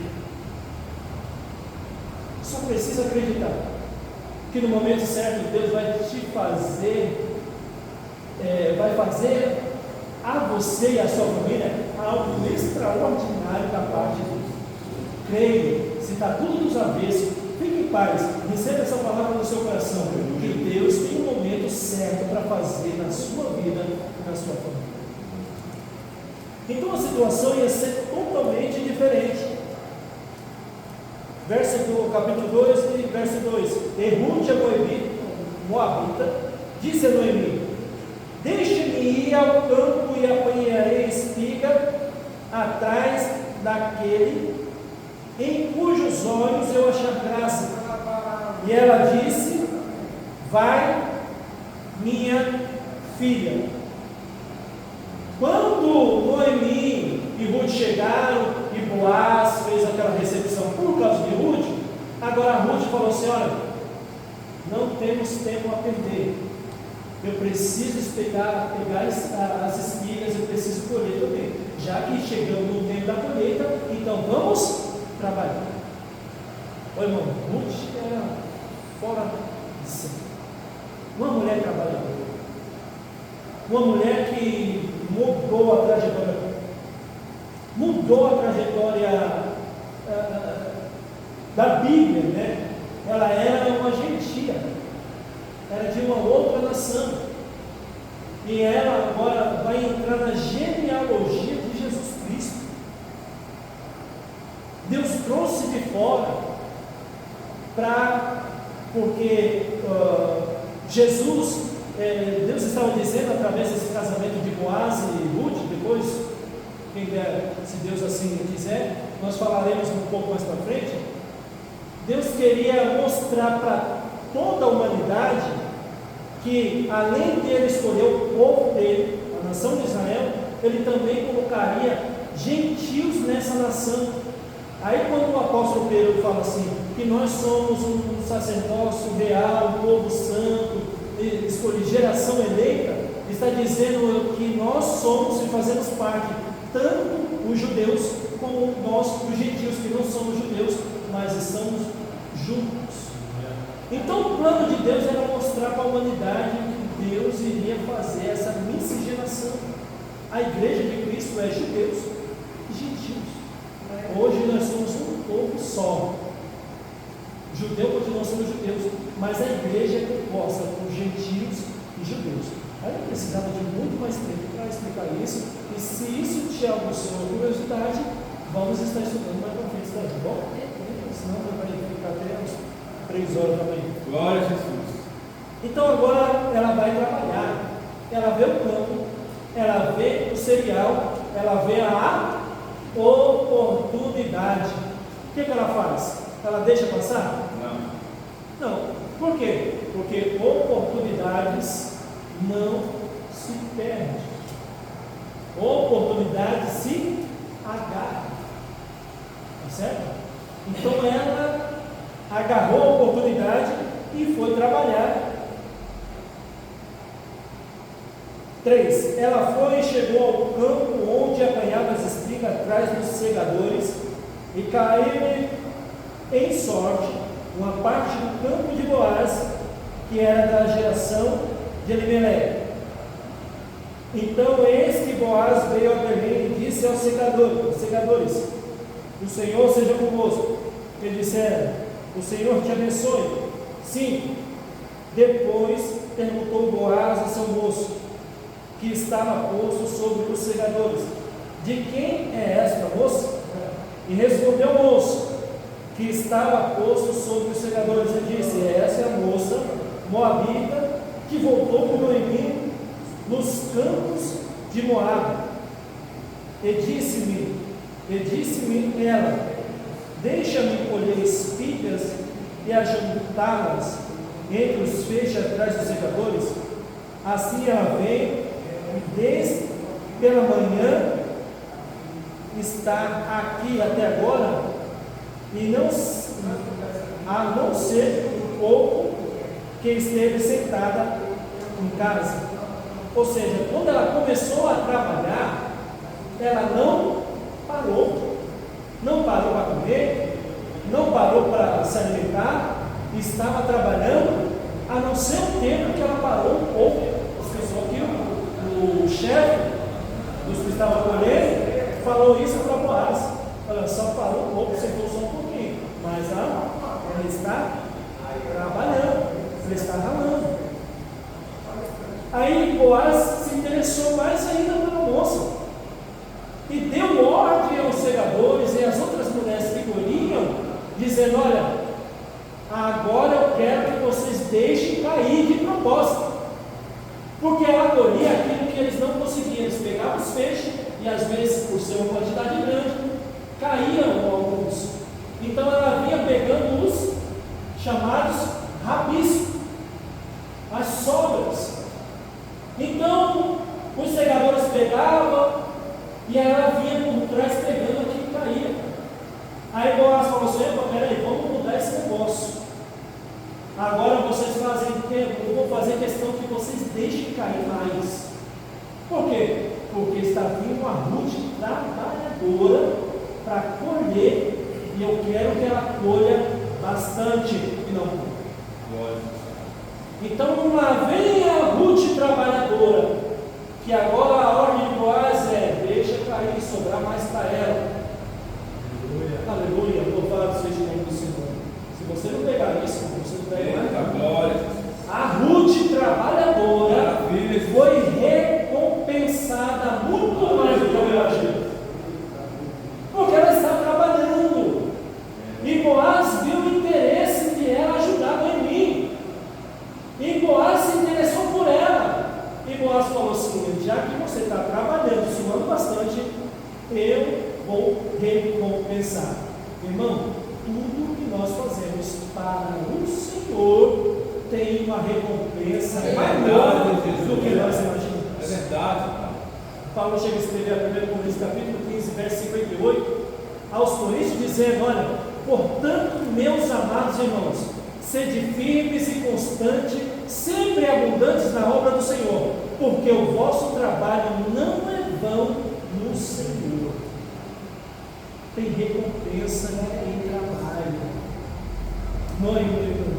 Só precisa acreditar que no momento certo Deus vai te fazer, vai fazer a você e a sua família algo extraordinário da parte de Deus. Creia, se está tudo dos avessos, fique em paz, receba essa palavra no seu coração, que Deus tem um momento certo para fazer na sua vida e na sua família. Então a situação ia ser totalmente diferente. Verso do capítulo 2 e verso 2. E Ruth, a Moabita, disse a Noemi: deixe-me ir ao campo e apanharei espiga atrás daquele em cujos olhos eu achar graça. E ela disse: vai, minha filha. Quando Noemi e Ruth chegaram e Boaz fez aquela recepção por causa de Ruth, agora a Ruth falou assim: olha, não temos tempo a perder, eu preciso pegar as espigas, eu preciso colher também, já que chegamos no tempo da colheita, então vamos trabalhar. Ô irmão, Ruth era fora de si, uma mulher trabalhadora, uma mulher que mudou a trajetória da Bíblia, né? Ela era uma gentia, era de uma outra nação, e ela agora vai entrar na genealogia de Jesus Cristo. Deus trouxe de fora porque Jesus, Deus estava dizendo através desse casamento de Boaz e Ruth, depois quem der, se Deus assim quiser, nós falaremos um pouco mais para frente. Deus queria mostrar para toda a humanidade que, além de Ele escolher o povo dele, a nação de Israel, Ele também colocaria gentios nessa nação. Aí quando o apóstolo Pedro fala assim, que nós somos um sacerdócio real, um povo santo, escolhi geração eleita, está dizendo que nós somos e fazemos parte, tanto os judeus como nós, os gentios, que não somos judeus, mas estamos juntos. Então o plano de Deus era mostrar para a humanidade que Deus iria fazer essa miscigenação. A igreja de Cristo é judeus e gentios. Hoje nós somos um povo só. Judeu continua sendo judeus, mas a igreja é composta por gentios e judeus. Aí eu precisava de muito mais tempo para explicar isso, e se isso te aguçou a curiosidade, vamos estar estudando mais para frente, tá bom? Senão vai ficar até uns 3 horas da manhã. Glória a Jesus. Então agora ela vai trabalhar, ela vê o campo, ela vê o cereal, ela vê a oportunidade. O que ela faz? Ela deixa passar? Não. Não. Por quê? Porque oportunidades não se perdem. Oportunidades se agarram. Tá certo? Então ela agarrou a oportunidade e foi trabalhar. 3. Ela foi e chegou ao campo onde apanhava as espigas atrás dos segadores, e caiu em sorte uma parte do campo de Boaz, que era da geração de Elimeleque. Então eis que Boaz veio a Belém e disse aos segadores: o Senhor seja convosco. Eles disseram: o Senhor te abençoe. 5. Depois perguntou Boaz a seu moço, que estava posto sobre os segadores: de quem é esta moça? E respondeu o moço, que estava posto sobre os segadores, e disse: essa é a moça moabita que voltou com Noemi nos campos de Moabe. E disse-me ela: deixa-me colher espigas e ajuntá-las entre os feixes atrás dos secadores. Assim ela veio, desde pela manhã está aqui até agora, e a não ser um pouco que esteve sentada em casa. Ou seja, quando ela começou a trabalhar, ela não parou para comer, não parou para se alimentar, estava trabalhando, a não ser o tempo que ela parou um pouco. As pessoas aqui, o chefe dos que estavam colhendo falou isso para Boaz. Ela só parou um pouco, sentou só um pouquinho, mas ela está trabalhando, ela está ralando. Aí Boaz se interessou mais ainda pela moça e deu ordem aos segadores e às outras mulheres que colhiam, dizendo: olha, agora eu quero que vocês deixem cair de propósito, porque ela colhia aquilo que eles não conseguiam. Eles pegavam os feixes e às vezes, por ser uma quantidade grande, caíam alguns. Então ela vinha pegando os chamados rabiscos, as sobras. Então os segadores pegavam e ela vinha por trás pegando aquilo que caía. Aí Boaz falou assim: peraí, vamos mudar esse negócio. Agora vocês fazem o quê? Eu vou fazer questão que vocês deixem cair mais. Por quê? Porque está vindo uma Ruth trabalhadora para colher, e eu quero que ela colha bastante e não pouco. Então vamos lá, vem a Ruth trabalhadora, que agora a ordem de Boaz é: deixa cair, sobrar mais para ela. Aleluia, louvado seja o nome do Senhor. Se você não pegar isso, você não pega nada. A Ruth trabalhadora foi recompensada muito mais do que eu imagino, porque ela está trabalhando, e Boaz viu o interesse de ela ajudar Noemi, e Boaz se interessou por ela, e Boaz falou assim: já que você está trabalhando, suando bastante, Irmão, tudo que nós fazemos para o Senhor tem uma recompensa maior do que nós imaginamos. É verdade. Paulo chega a escrever a 1 Coríntios capítulo 15, verso 58, aos Coríntios, dizendo: olha, portanto, meus amados irmãos, sede firmes e constantes, sempre abundantes na obra do Senhor, porque o vosso trabalho não é vão no Senhor. Tem recompensa em trabalho.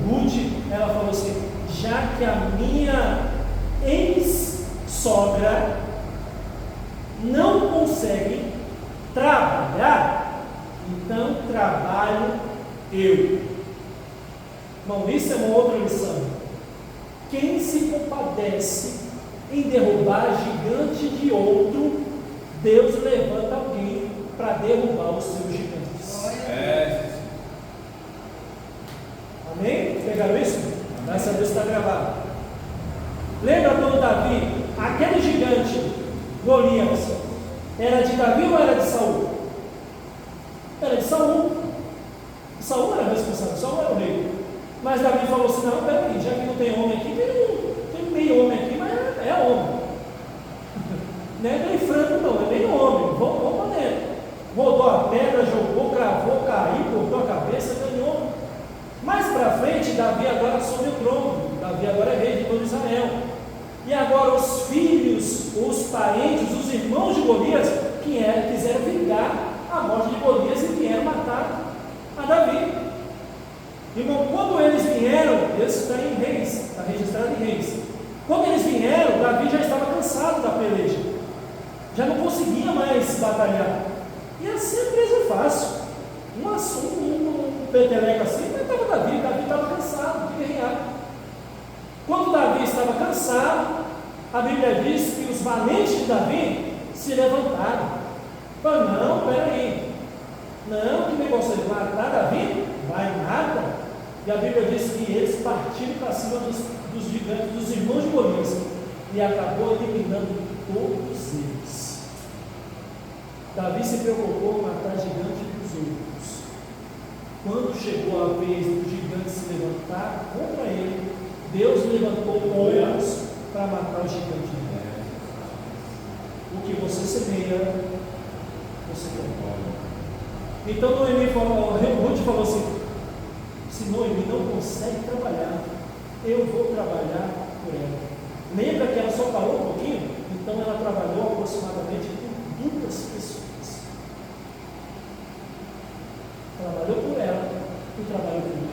Ruth, ela falou assim: já que a minha ex-sogra não consegue trabalhar, então trabalho eu. Irmão, isso é uma outra lição. Quem se compadece em derrubar gigante de outro, Deus levanta alguém para derrubar os seus gigantes. Amém? Pegaram isso? Graças a Deus está gravado. Lembra quando Davi, aquele gigante Golias, era de Davi ou era de Saul? Era de Saul. Saul era responsável, Saul era o rei. Mas Davi falou assim: não, peraí, já que não tem homem aqui, tem meio homem aqui, mas é homem. Não é bem franco, não, é bem homem. Vamos para dentro. Rodou a pedra, jogou, cravou, caiu, cortou a cabeça, ganhou. Mais para frente, Davi agora assume o trono. Davi agora é rei de todo Israel. E agora os filhos, os parentes, os irmãos de Golias, quiseram vingar a morte de Golias e vieram matar a Davi. Irmão, quando eles vieram, isso está em Reis, está registrado em Reis. Quando eles vieram, Davi já estava cansado da peleja, já não conseguia mais batalhar. E assim a presa é fácil. Um peteleco assim, mas estava Davi estava cansado de guerrear. Quando Davi estava cansado, a Bíblia diz que os valentes de Davi se levantaram. Falaram: não, peraí, não, que negócio é matar Davi? Vai nada. E a Bíblia diz que eles partiram para cima dos gigantes, dos irmãos de Golias, e acabou eliminando todos eles. Davi se preocupou em matar gigante dos outros. Quando chegou a vez do gigante se levantar contra ele, Deus levantou outros para matar o gigante. O que você semeia, você colhe. Então Ruth falou assim: se Noemi não consegue trabalhar, eu vou trabalhar por ela. Lembra que ela só parou um pouquinho? Então ela trabalhou aproximadamente com 2 pessoas. Trabalhou por ela e trabalhou por mim.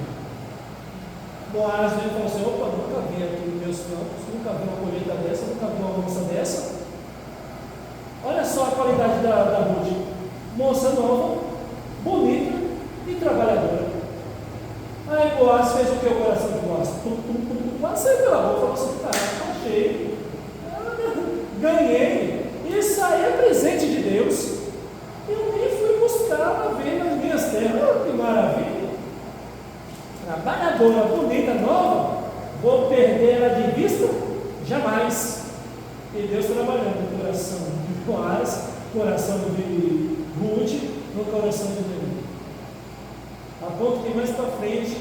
Boaz veio e falou assim: opa, nunca vi aqui nos meus campos, nunca vi uma colheita dessa, nunca vi uma moça dessa. Olha só a qualidade da Ruth: moça nova, bonita e trabalhadora. Aí Boaz fez o que? O coração de Boaz? Quase saiu pela boca, falou assim: achei, ganhei, isso aí é presente de Deus. Eu nem fui buscar para ver nas minhas terras. Que maravilha! Trabalhadora, bonita, nova, vou perder ela de vista? Jamais. E Deus trabalhando no coração de Boaz, coração de Ruth, no coração de Noemi. A ponto que mais para frente,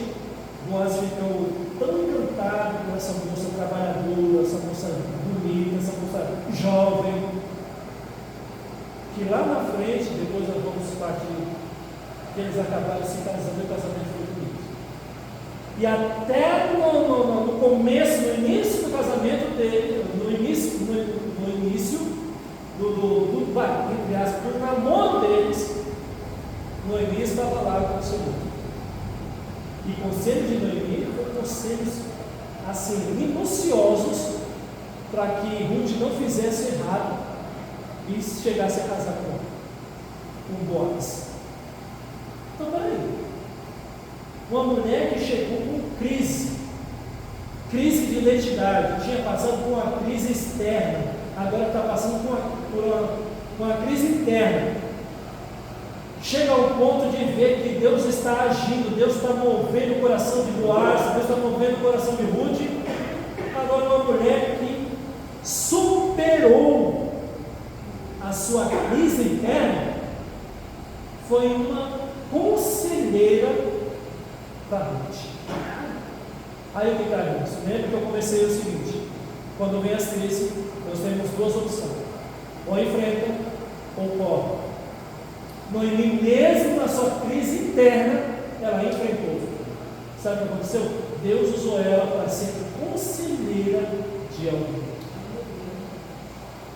Boaz ficou tão encantado com essa moça trabalhadora, essa moça bonita, essa moça jovem, que lá na frente, depois nós vamos partir, que eles acabaram se casando e o casamento foi bonito. E até no começo, no início do casamento dele, no início entre aspas, do namoro deles, Noemi estava lá com o Senhor. E conselhos de Noemi foram conselhos assim, minuciosos, para que Ruth não fizesse errado e chegasse a casar com Boaz. Então, peraí. Uma mulher que chegou com crise de identidade, tinha passado por uma crise externa, agora está passando por uma crise interna. Chega ao ponto de ver que Deus está agindo, Deus está movendo o coração de Boaz, Deus está movendo o coração de Ruth. Agora, uma mulher que superou a sua crise interna foi uma consciência para Ruth. Aí o que está isso? Lembra que eu comecei o seguinte: quando vem as crises, nós temos duas opções: ou enfrenta ou corre. Noemi, mesmo na sua crise interna, ela enfrentou. Sabe o que aconteceu? Deus usou ela para ser conselheira de alguém.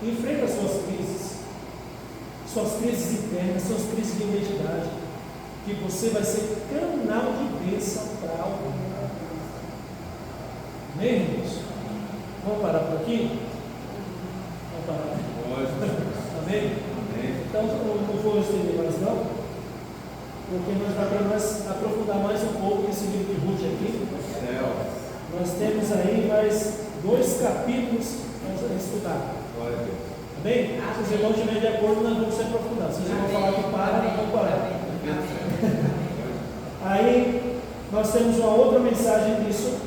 Enfrenta suas crises internas, suas crises de identidade, que você vai ser canal de bênção para alguém. Amém, irmãos? Vamos parar por aqui? Vamos parar. Amém? Então, não vou estender mais não, porque nós vamos aprofundar mais um pouco esse livro de Ruth aqui. Nós temos aí mais 2 capítulos para estudar. Amém? Se os irmãos estiverem de acordo, nós vamos se aprofundar. Se vocês vão falar que para, não vamos parar. Aí, nós temos uma outra mensagem disso,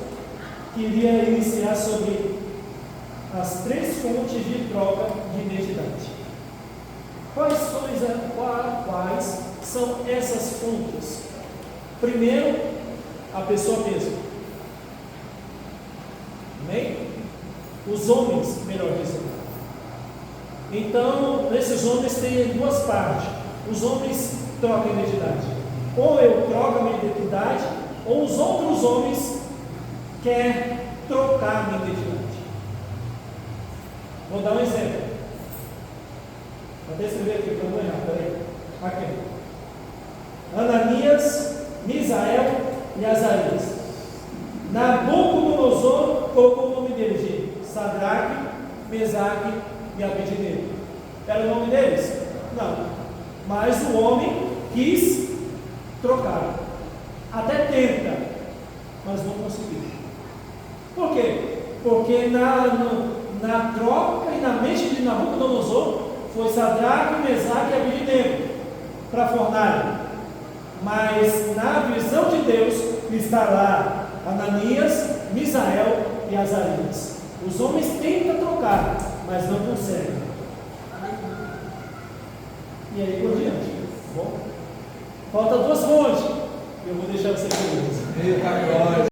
que iria iniciar sobre as 3 fontes de troca de identidade. Quais são essas fontes? Primeiro, a pessoa mesma. Amém? Os homens, melhor dizendo. Então, esses homens têm 2 partes. Os homens trocam identidade. Ou eu troco a minha identidade, ou os outros homens querem trocar a minha identidade. Vou dar um exemplo. Vou descrever aqui para eu não errar. Peraí. Aqui. Ananias, Misael e Azarias. Nabucodonosor colocou o nome deles de Sadraque, Mesaque e Abednego. Era o nome deles? Não. Mas o homem quis trocar. Até tenta, mas não conseguiu. Por quê? Porque na troca e na mente de Nabucodonosor foi Sadraque, Mesaque e Abednego para a fornalha. Mas na visão de Deus está lá Ananias, Misael e Azarias. Os homens tentam trocar, mas não conseguem. E aí por diante. Bom, falta 2 fontes. Eu vou deixar você com eles.